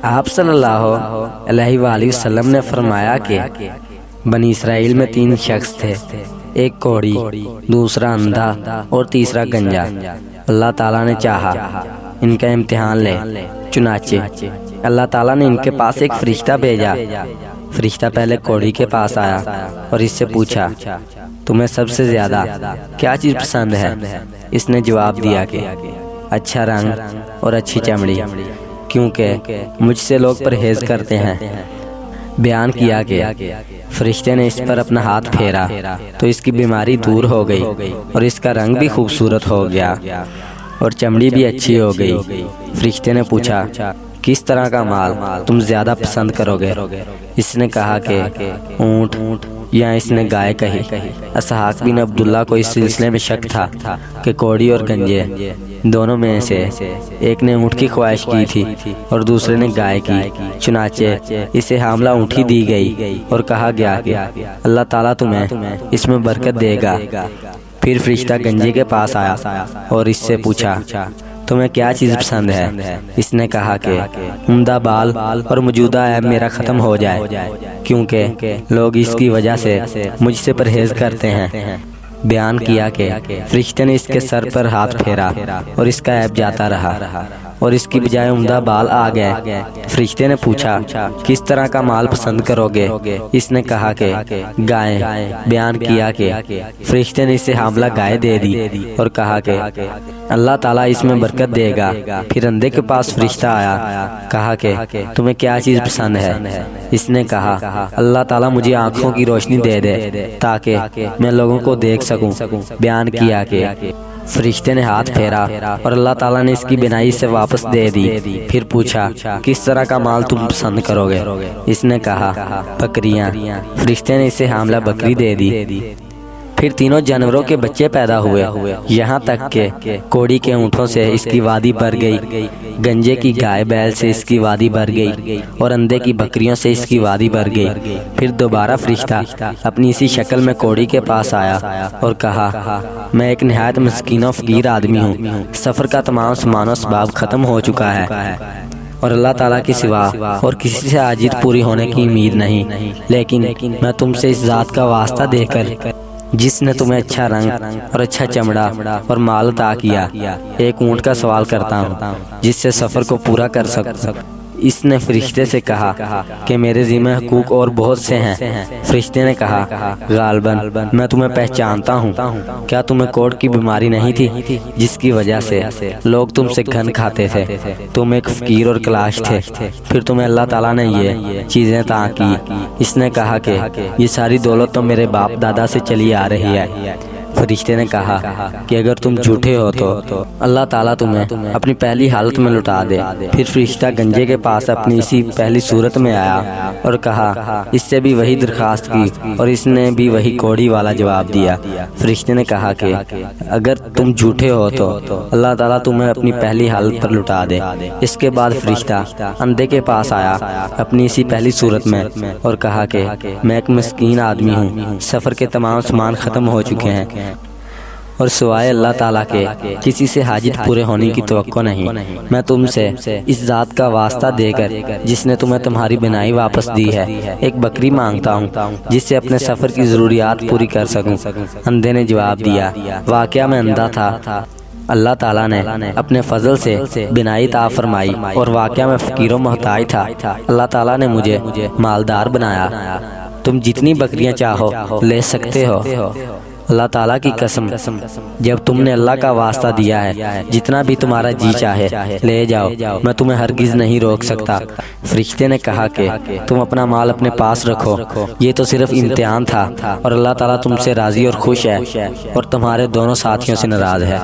آپ صلی اللہ علیہ وآلہ وسلم نے فرمایا کہ بنی اسرائیل میں 3 شخص تھے، ایک کوڑی، دوسرا اندھا اور تیسرا گنجا۔ اللہ تعالیٰ نے چاہا ان کا امتحان لے، چنانچہ اللہ تعالیٰ نے ان کے پاس ایک فرشتہ بھیجا۔ فرشتہ پہلے کوڑی کے پاس آیا اور اس سے پوچھا، تمہیں سب سے زیادہ کیا چیز پسند ہے؟ اس نے جواب دیا کہ اچھا رنگ اور اچھی چمڑی، کیونکہ مجھ سے لوگ پرہیز کرتے ہیں۔ بیان کیا کہ فرشتے نے اس پر اپنا ہاتھ پھیرا تو اس کی بیماری دور ہو گئی اور اس کا رنگ بھی خوبصورت ہو گیا اور چمڑی بھی اچھی ہو گئی۔ فرشتے نے پوچھا، کس طرح کا مال تم زیادہ پسند کرو گے؟ اس نے کہا کہ اونٹ، یا اس نے گائے کہی۔ اسحاق بن عبداللہ کو اس سلسلے میں شک تھا کہ کوڑی اور گنجے دونوں میں سے ایک نے اونٹ کی خواہش کی تھی اور دوسرے نے گائے کی، چنانچہ اسے حاملہ اونٹھی دی گئی اور کہا گیا کہ اللہ تعالیٰ تمہیں اس میں برکت دے گا۔ پھر فرشتہ گنجے کے پاس آیا اور اس سے پوچھا، تمہیں کیا چیز پسند ہے؟ اس نے کہا کہ عمدہ بال اور موجودہ عیب میرا ختم ہو جائے، کیونکہ لوگ اس کی وجہ سے مجھ سے پرہیز کرتے ہیں۔ بیان کیا کہ فرشتے نے اس کے سر پر ہاتھ پھیرا اور اس کا عیب جاتا رہا اور اس کی بجائے عمدہ بال آ گئے۔ فرشتے نے پوچھا، کس طرح کا مال پسند کرو گے؟ اس نے کہا کہ گائے۔ بیان کیا کہ فرشتے نے اسے حاملہ گائے دے دی اور کہا کہ اللہ تعالیٰ اس میں برکت دے گا۔ پھر اندھے کے پاس فرشتہ آیا، کہا کہ تمہیں کیا چیز پسند ہے؟ اس نے کہا اللہ تعالیٰ مجھے آنکھوں کی روشنی دے دے تاکہ میں لوگوں کو دیکھ سکوں۔ بیان کیا کہ فرشتے نے ہاتھ پھیرا اور اللہ تعالیٰ نے اس کی بینائی سے واپس دے دی۔ پھر پوچھا، کس طرح کا مال تم پسند کرو گے؟ اس نے کہا بکریاں۔ فرشتے نے اسے حاملہ بکری دے دی۔ پھر تینوں جانوروں کے بچے پیدا ہوئے، یہاں تک کہ کوڑی کے اونٹوں سے اس کی وادی بھر گئی، گنجے کی گائے بیل سے اس کی وادی بھر گئی اور اندھے کی بکریوں سے اس کی وادی بھر گئی۔ پھر دوبارہ فرشتہ اپنی اسی شکل میں کوڑی کے پاس آیا اور کہا، میں ایک نہایت مسکین و فقیر آدمی ہوں، سفر کا تمام سامان و اسباب ختم ہو چکا ہے اور اللہ تعالیٰ کے سوا اور کسی سے حاجت پوری ہونے کی امید نہیں، لیکن میں تم سے اس ذات کا واسطہ دے کر جس نے تمہیں اچھا رنگ اور اچھا چمڑا اور مال عطا کیا، ایک اونٹ کا سوال کرتا ہوں جس سے سفر کو پورا کر سکوں۔ اس نے فرشتے سے کہا کہ میرے ذمہ حقوق اور بہت سے ہیں۔ فرشتے نے کہا، غالباً میں تمہیں پہچانتا ہوں، کیا تمہیں کوڑ کی بیماری نہیں تھی جس کی وجہ سے لوگ تم سے گھن کھاتے تھے؟ تم ایک فقیر اور کلاش تھے، پھر تمہیں اللہ تعالیٰ نے یہ چیزیں عطا کی۔ اس نے کہا کہ یہ ساری دولت تو میرے باپ دادا سے چلی آ رہی ہے۔ فرشتے نے کہا کہ اگر تم جھوٹے ہو تو اللہ تعالیٰ تمہیں اپنی پہلی حالت میں لوٹا دے۔ پھر فرشتہ گنجے کے پاس اپنی اسی پہلی صورت میں آیا اور کہا، اس سے بھی وہی درخواست کی اور اس نے بھی وہی کوڑی والا جواب دیا۔ فرشتے نے کہا کہ اگر تم جھوٹے ہو تو اللہ تعالیٰ تمہیں اپنی پہلی حالت پر لوٹا دے۔ اس کے بعد فرشتہ اندھے کے پاس آیا اپنی اسی پہلی صورت میں اور کہا کہ میں ایک مسکین آدمی ہوں، سفر کے تمام سامان ختم ہو چکے ہیں اور سوائے اللہ تعالیٰ کے کسی سے حاجت پورے ہونے کی توقع نہیں۔ میں تم سے اس ذات کا واسطہ دے کر جس نے تمہیں تمہاری بینائی واپس دی ہے ایک بکری مانگتا ہوں جس سے اپنے سفر کی ضروریات پوری کر سکوں۔ اندھے نے جواب دیا، واقعہ میں اندھا تھا، اللہ تعالیٰ نے اپنے فضل سے بینائی عطا فرمائی، اور واقعہ میں فقیر و محتاج تھا، اللہ تعالیٰ نے مجھے مالدار بنایا۔ تم جتنی بکریاں چاہو لے سکتے ہو۔ اللہ تعالیٰ کی قسم، جب تم نے اللہ کا واسطہ دیا ہے جتنا بھی تمہارا جی چاہے لے جاؤ، میں تمہیں ہرگز نہیں روک سکتا۔ فرشتے نے کہا کہ تم اپنا مال اپنے پاس رکھو، یہ تو صرف امتحان تھا اور اللہ تعالیٰ تم سے راضی اور خوش ہے اور تمہارے دونوں ساتھیوں سے ناراض ہے۔